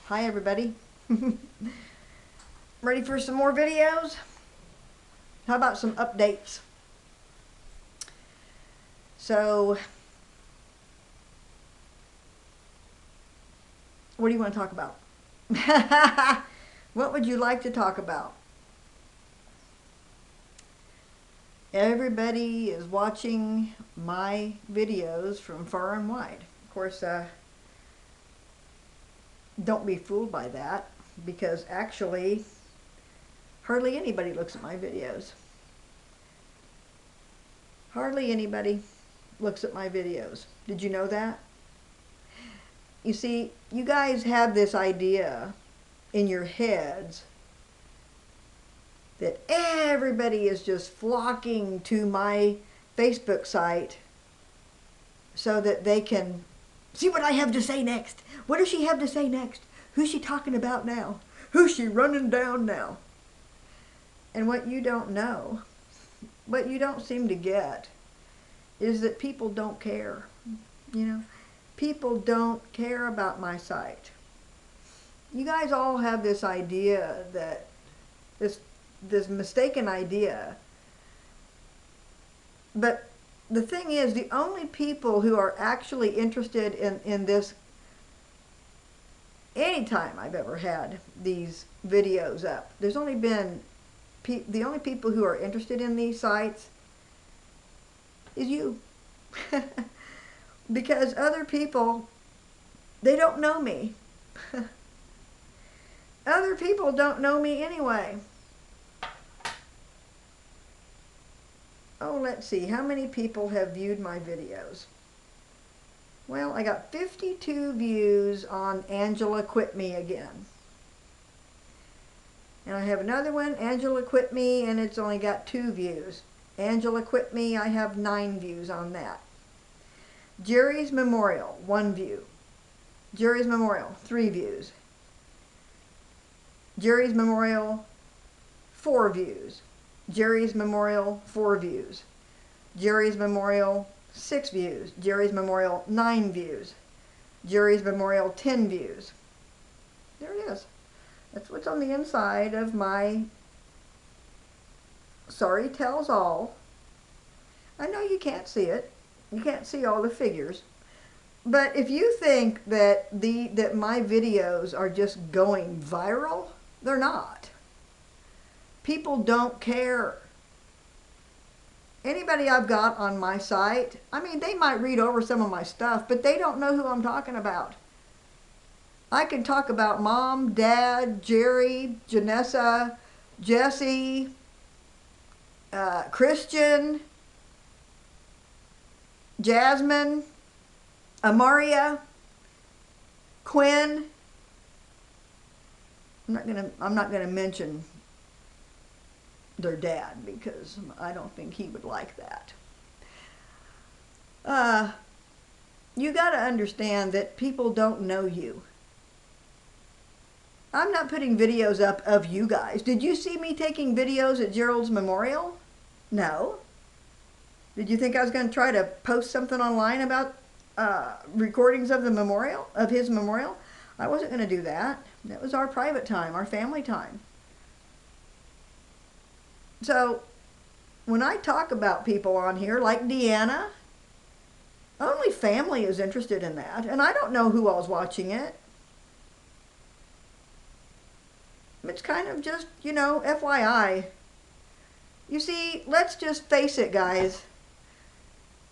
Hi everybody. Ready for some more videos? How about some updates? So, what do you want to talk about? What would you like to talk about? Everybody is watching my videos from far and wide. Of course, don't be fooled by that, because actually hardly anybody looks at my videos. Hardly anybody looks at my videos. Did you know that? You see, you guys have this idea in your heads that everybody is just flocking to my Facebook site so that they can see what I have to say next. What does she have to say next? Who's she talking about now? Who's she running down now? And what you don't know, what you don't seem to get, is that people don't care. You know, people don't care about my site. You guys all have this idea that this mistaken idea. But the thing is, the only people who are actually interested in this, anytime I've ever had these videos up, there's only been, the only people who are interested in these sites is you. Because other people, they don't know me. Other people don't know me anyway. Oh, let's see, how many people have viewed my videos? Well, I got 52 views on Angela Quit Me Again. And I have another one, Angela Quit Me, and it's only got 2 views. Angela Quit Me, I have 9 views on that. Jerry's Memorial, 1 view. Jerry's Memorial, 3 views. Jerry's Memorial, 4 views. Jerry's Memorial, 4 views. Jerry's Memorial, 6 views. Jerry's Memorial, 9 views. Jerry's Memorial, 10 views. There it is. That's what's on the inside of my Sorry Tells All. I know you can't see it. You can't see all the figures. But if you think that that my videos are just going viral, they're not. People don't care. Anybody I've got on my site, I mean, they might read over some of my stuff, but they don't know who I'm talking about. I can talk about Mom, Dad, Jerry, Janessa, Jesse, Christian, Jasmine, Amaria, Quinn. I'm not gonna mention their dad, because I don't think he would like that. You got to understand that people don't know you. I'm not putting videos up of you guys. Did you see me taking videos at Gerald's memorial? No. Did you think I was going to try to post something online about recordings of the memorial, of his memorial? I wasn't going to do that. That was our private time, our family time. So, when I talk about people on here, like Deanna, only family is interested in that, and I don't know who all's watching it. It's kind of just, you know, FYI. You see, let's just face it, guys.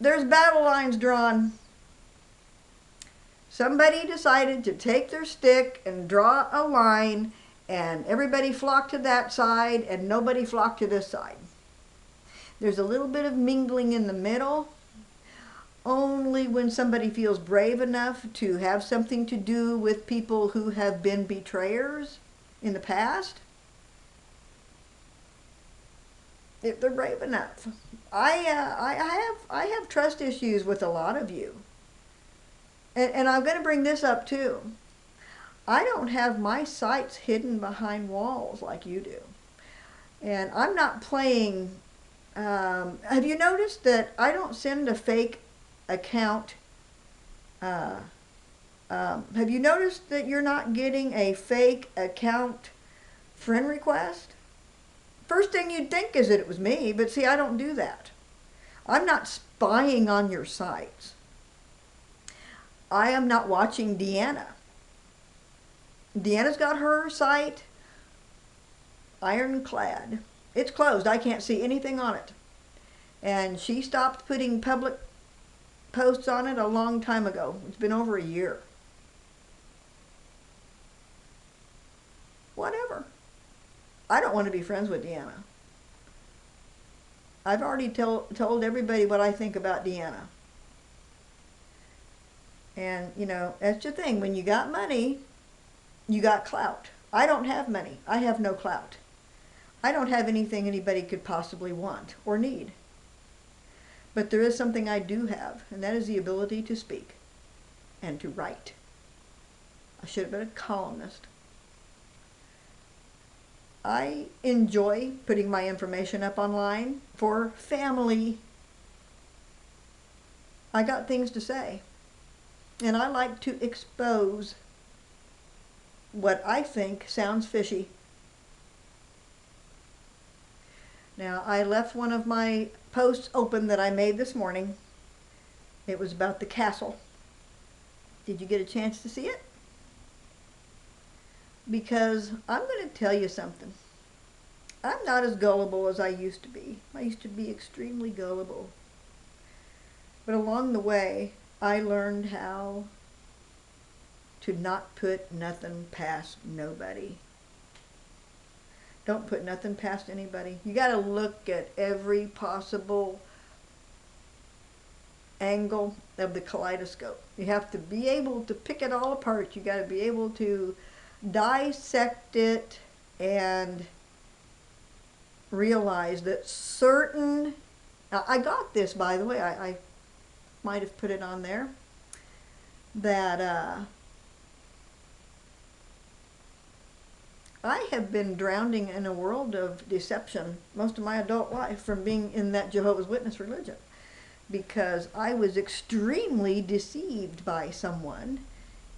There's battle lines drawn. Somebody decided to take their stick and draw a line, and everybody flocked to that side and nobody flocked to this side. There's a little bit of mingling in the middle. Only when somebody feels brave enough to have something to do with people who have been betrayers in the past, if they're brave enough. I have trust issues with a lot of you. And I'm going to bring this up too. I don't have my sites hidden behind walls like you do. And I'm not playing, have you noticed that I don't send a fake account Have you noticed that you're not getting a fake account friend request? First thing you'd think is that it was me, but see, I don't do that. I'm not spying on your sites. I am not watching Deanna. Deanna's got her site ironclad. It's closed. I can't see anything on it. And she stopped putting public posts on it a long time ago. It's been over a year. Whatever. I don't want to be friends with Deanna. I've already told everybody what I think about Deanna. And, you know, that's the thing. When you got money, you got clout. I don't have money. I have no clout. I don't have anything anybody could possibly want or need. But there is something I do have, and that is the ability to speak and to write. I should have been a columnist. I enjoy putting my information up online for family. I got things to say, and I like to expose what I think sounds fishy. Now, I left one of my posts open that I made this morning. It was about the castle. Did you get a chance to see it? Because I'm going to tell you something. I'm not as gullible as I used to be. I used to be extremely gullible. But along the way, I learned how to not put nothing past nobody. Don't put nothing past anybody. You got to look at every possible angle of the kaleidoscope. You have to be able to pick it all apart. You got to be able to dissect it and realize that certain... Now, I got this, by the way. I might have put it on there. That I have been drowning in a world of deception most of my adult life from being in that Jehovah's Witness religion, because I was extremely deceived by someone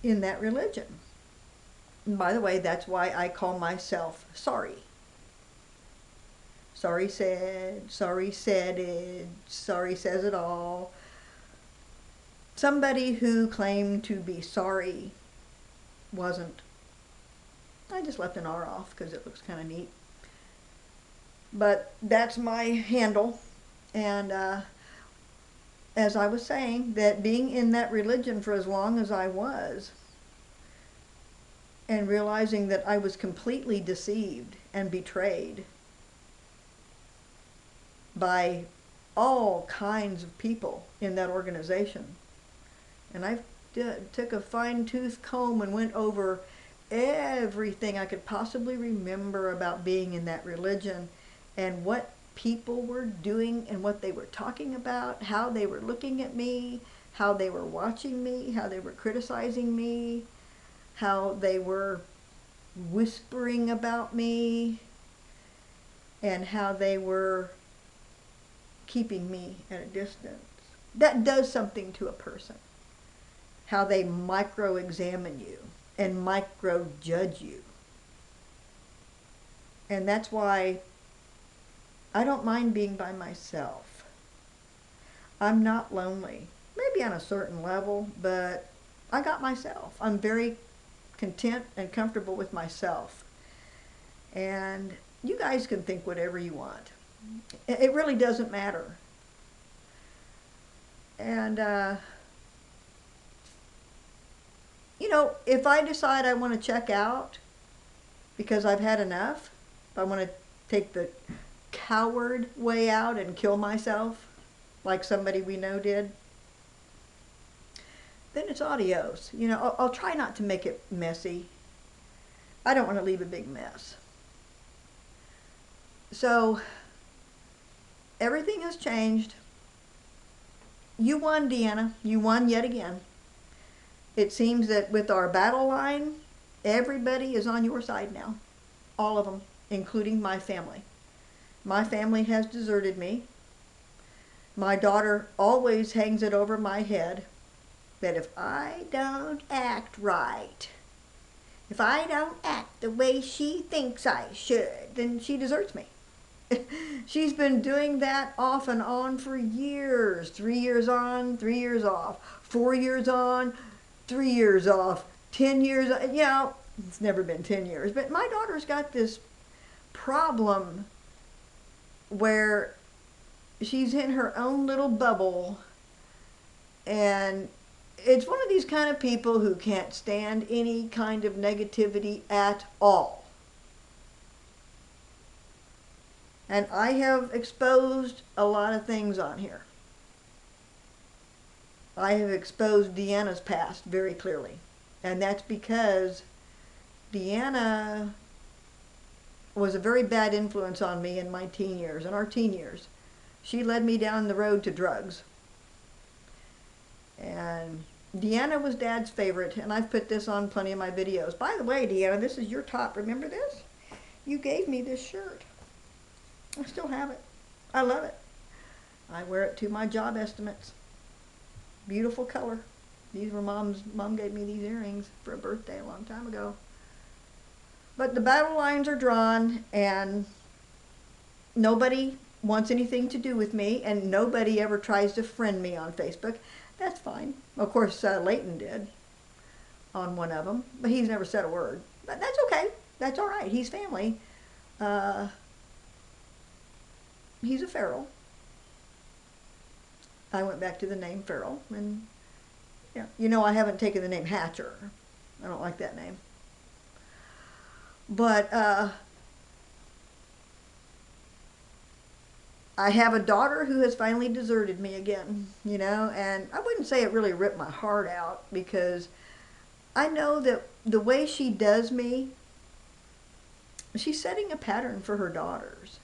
in that religion. And by the way, that's why I call myself sorry. Sorry said it, sorry says it all. Somebody who claimed to be sorry wasn't. I just left an R off because it looks kind of neat. But that's my handle. And as I was saying, that being in that religion for as long as I was, and realizing that I was completely deceived and betrayed by all kinds of people in that organization. And I took a fine-tooth comb and went over everything I could possibly remember about being in that religion, and what people were doing and what they were talking about, how they were looking at me, how they were watching me, how they were criticizing me, how they were whispering about me, and how they were keeping me at a distance. That does something to a person. How they micro-examine you and micro-judge you. And that's why I don't mind being by myself. I'm not lonely. Maybe on a certain level, but I got myself. I'm very content and comfortable with myself. And you guys can think whatever you want. It really doesn't matter. And, you know, if I decide I want to check out because I've had enough, if I want to take the coward way out and kill myself, like somebody we know did, then it's adios. You know, I'll try not to make it messy. I don't want to leave a big mess. So, everything has changed. You won, Deanna. You won yet again. It seems that with our battle line, everybody is on your side now. All of them, including my family. My family has deserted me. My daughter always hangs it over my head that if I don't act right, if I don't act the way she thinks I should, then she deserts me. She's been doing that off and on for years. 3 years on, 3 years off. 4 years on, 3 years off. 10 years, it's never been 10 years. But my daughter's got this problem where she's in her own little bubble, and it's one of these kind of people who can't stand any kind of negativity at all. And I have exposed a lot of things on here. I have exposed Deanna's past very clearly. And that's because Deanna was a very bad influence on me in my teen years, in our teen years. She led me down the road to drugs. And Deanna was Dad's favorite, and I've put this on plenty of my videos. By the way, Deanna, this is your top. Remember this? You gave me this shirt. I still have it. I love it. I wear it to my job estimates. Beautiful color. These were Mom gave me these earrings for a birthday a long time ago. But the battle lines are drawn, and nobody wants anything to do with me, and nobody ever tries to friend me on Facebook. That's fine. Of course, Leighton did on one of them, but he's never said a word. But that's okay. That's all right. He's family. He's a Farrell. I went back to the name Farrell, and I haven't taken the name Hatcher. I don't like that name. But I have a daughter who has finally deserted me again, and I wouldn't say it really ripped my heart out, because I know that the way she does me, she's setting a pattern for her daughters.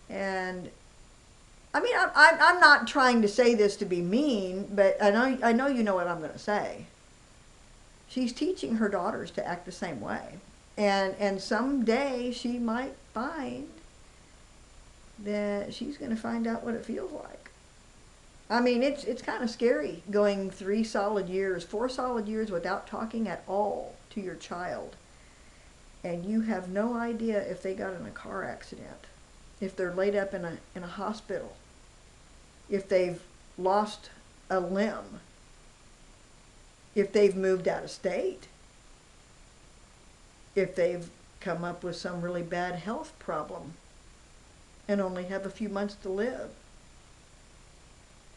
And I mean, I'm not trying to say this to be mean, but I know you know what I'm going to say. She's teaching her daughters to act the same way. And someday she might find that she's going to find out what it feels like. I mean, it's kind of scary going 4 solid years without talking at all to your child. And you have no idea if they got in a car accident, if they're laid up in a hospital, if they've lost a limb, if they've moved out of state, if they've come up with some really bad health problem and only have a few months to live.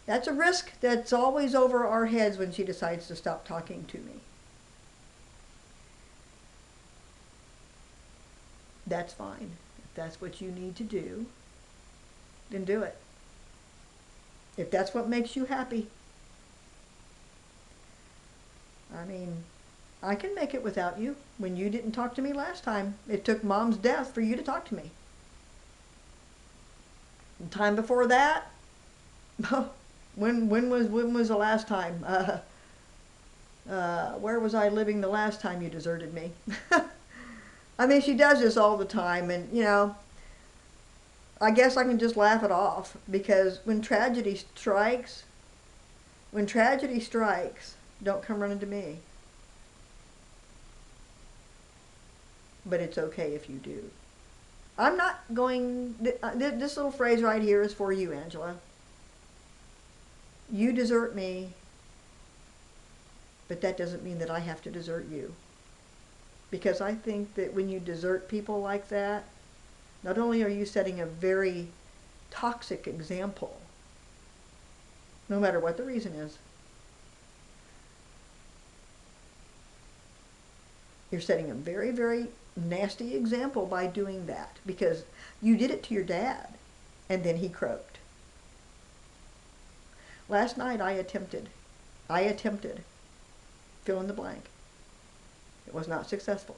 That's a risk that's always over our heads when she decides to stop talking to me. That's fine. If that's what you need to do, then do it. If that's what makes you happy. I mean, I can make it without you. When you didn't talk to me last time, it took Mom's death for you to talk to me. The time before that, when was the last time? Where was I living the last time you deserted me? I mean, she does this all the time, and I guess I can just laugh it off, because when tragedy strikes, don't come running to me. But it's okay if you do. I'm not going, this little phrase right here is for you, Angela. You desert me, but that doesn't mean that I have to desert you. Because I think that when you desert people like that, not only are you setting a very toxic example, no matter what the reason is, you're setting a very, very nasty example by doing that, because you did it to your dad, and then he croaked. Last night I attempted, fill in the blank. It was not successful,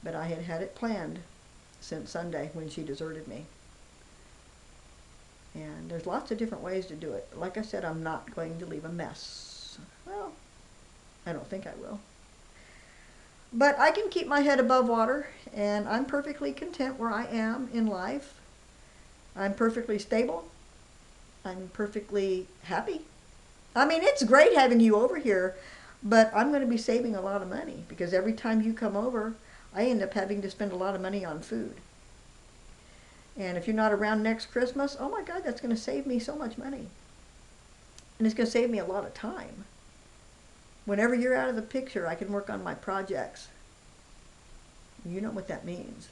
but I had it planned since Sunday when she deserted me. And there's lots of different ways to do it. But like I said, I'm not going to leave a mess. Well, I don't think I will. But I can keep my head above water, and I'm perfectly content where I am in life. I'm perfectly stable. I'm perfectly happy. I mean, it's great having you over here, but I'm going to be saving a lot of money because every time you come over, I end up having to spend a lot of money on food. And if you're not around next Christmas, oh my God, that's going to save me so much money. And it's going to save me a lot of time. Whenever you're out of the picture, I can work on my projects. You know what that means.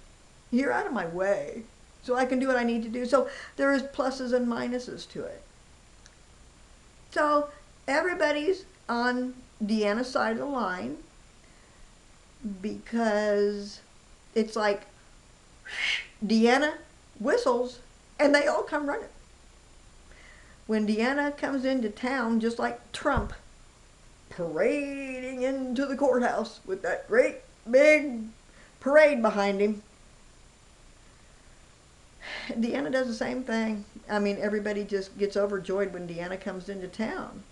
You're out of my way, so I can do what I need to do. So there is pluses and minuses to it. So everybody's on Deanna's side of the line because it's like Deanna whistles and they all come running. When Deanna comes into town, just like Trump, parading into the courthouse with that great big parade behind him, Deanna does the same thing. I mean, everybody just gets overjoyed when Deanna comes into town.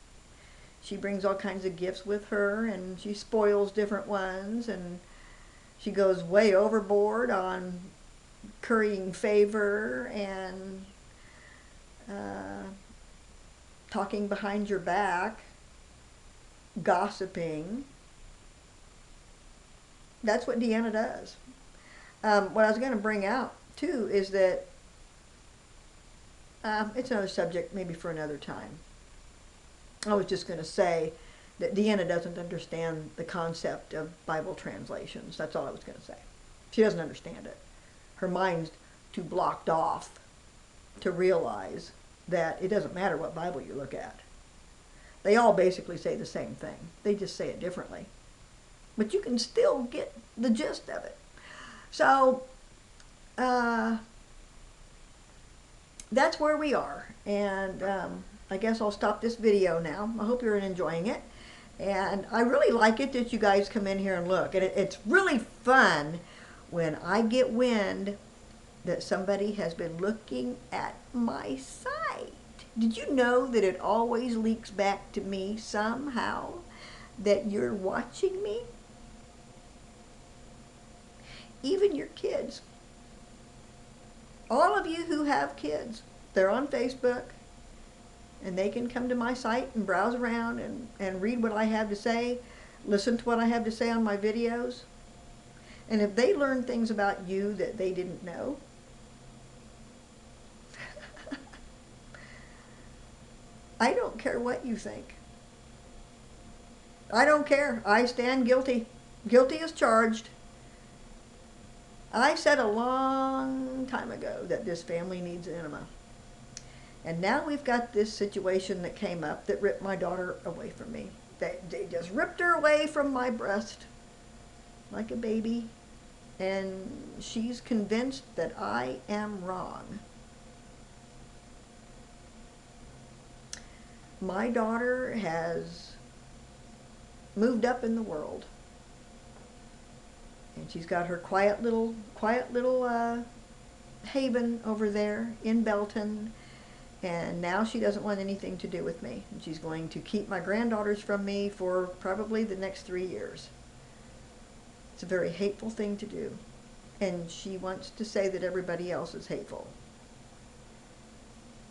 She brings all kinds of gifts with her, and she spoils different ones, and she goes way overboard on currying favor and talking behind your back, gossiping. That's what Deanna does. What I was going to bring out too is that it's another subject maybe for another time. I was just going to say that Deanna doesn't understand the concept of Bible translations. That's all I was going to say. She doesn't understand it. Her mind's too blocked off to realize that it doesn't matter what Bible you look at. They all basically say the same thing. They just say it differently. But you can still get the gist of it. So, that's where we are. And I guess I'll stop this video now. I hope you're enjoying it. And I really like it that you guys come in here and look. And it's really fun when I get wind that somebody has been looking at my site. Did you know that it always leaks back to me somehow that you're watching me? Even your kids. All of you who have kids, they're on Facebook, and they can come to my site and browse around and read what I have to say, listen to what I have to say on my videos. And if they learn things about you that they didn't know, I don't care what you think. I don't care. I stand guilty. Guilty as charged. I said a long time ago that this family needs enema. And now we've got this situation that came up that ripped my daughter away from me. They just ripped her away from my breast like a baby. And she's convinced that I am wrong. My daughter has moved up in the world. And she's got her quiet little haven over there in Belton. And now she doesn't want anything to do with me. And she's going to keep my granddaughters from me for probably the next 3 years. It's a very hateful thing to do. And she wants to say that everybody else is hateful.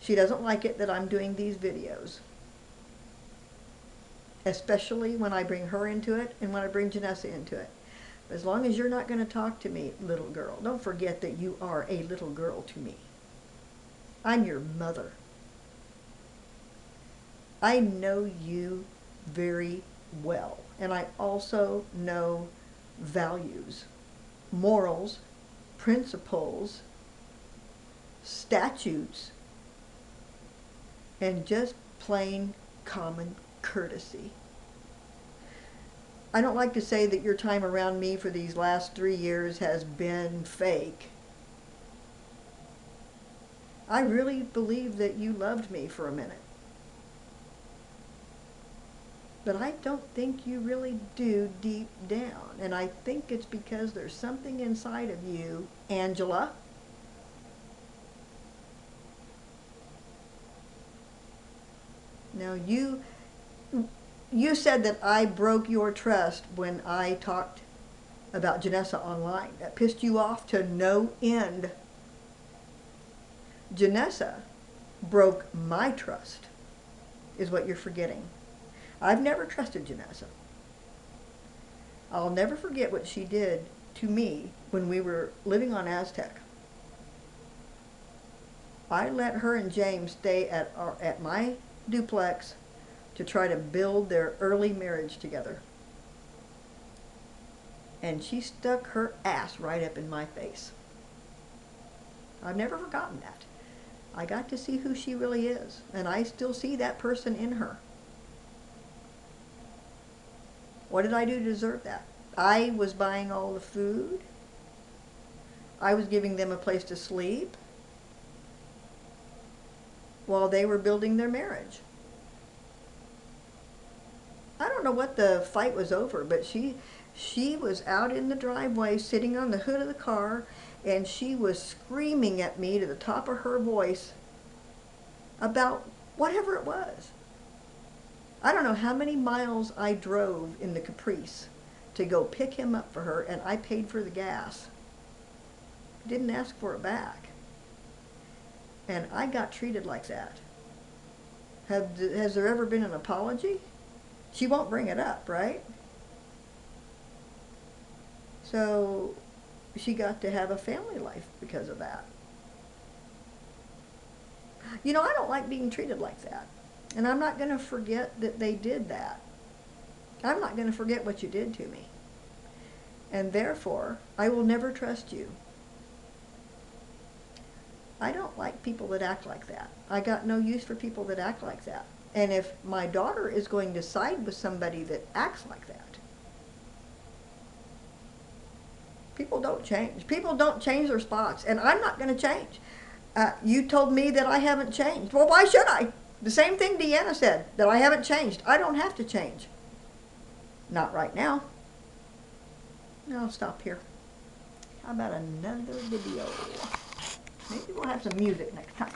She doesn't like it that I'm doing these videos. Especially when I bring her into it and when I bring Janessa into it. As long as you're not going to talk to me, little girl, don't forget that you are a little girl to me. I'm your mother. I know you very well. And I also know values, morals, principles, statutes, and just plain common courtesy. I don't like to say that your time around me for these last 3 years has been fake. I really believe that you loved me for a minute. But I don't think you really do deep down. And I think it's because there's something inside of you, Angela. Now you said that I broke your trust when I talked about Janessa online. That pissed you off to no end. Janessa broke my trust. is what you're forgetting. I've never trusted Janessa. I'll never forget what she did to me when we were living on Aztec. I let her and James stay at my duplex to try to build their early marriage together. And she stuck her ass right up in my face. I've never forgotten that. I got to see who she really is, and I still see that person in her. What did I do to deserve that? I was buying all the food. I was giving them a place to sleep while they were building their marriage. I don't know what the fight was over, but she was out in the driveway sitting on the hood of the car, and she was screaming at me to the top of her voice about whatever it was. I don't know how many miles I drove in the Caprice to go pick him up for her, and I paid for the gas. Didn't ask for it back. And I got treated like that. Has there ever been an apology? She won't bring it up, right? So she got to have a family life because of that. You know, I don't like being treated like that. And I'm not going to forget that they did that. I'm not going to forget what you did to me. And therefore, I will never trust you. I don't like people that act like that. I got no use for people that act like that. And if my daughter is going to side with somebody that acts like that, people don't change. People don't change their spots, and I'm not going to change. You told me that I haven't changed. Well, why should I? The same thing Deanna said, that I haven't changed. I don't have to change. Not right now. I'll stop here. How about another video? Maybe we'll have some music next time.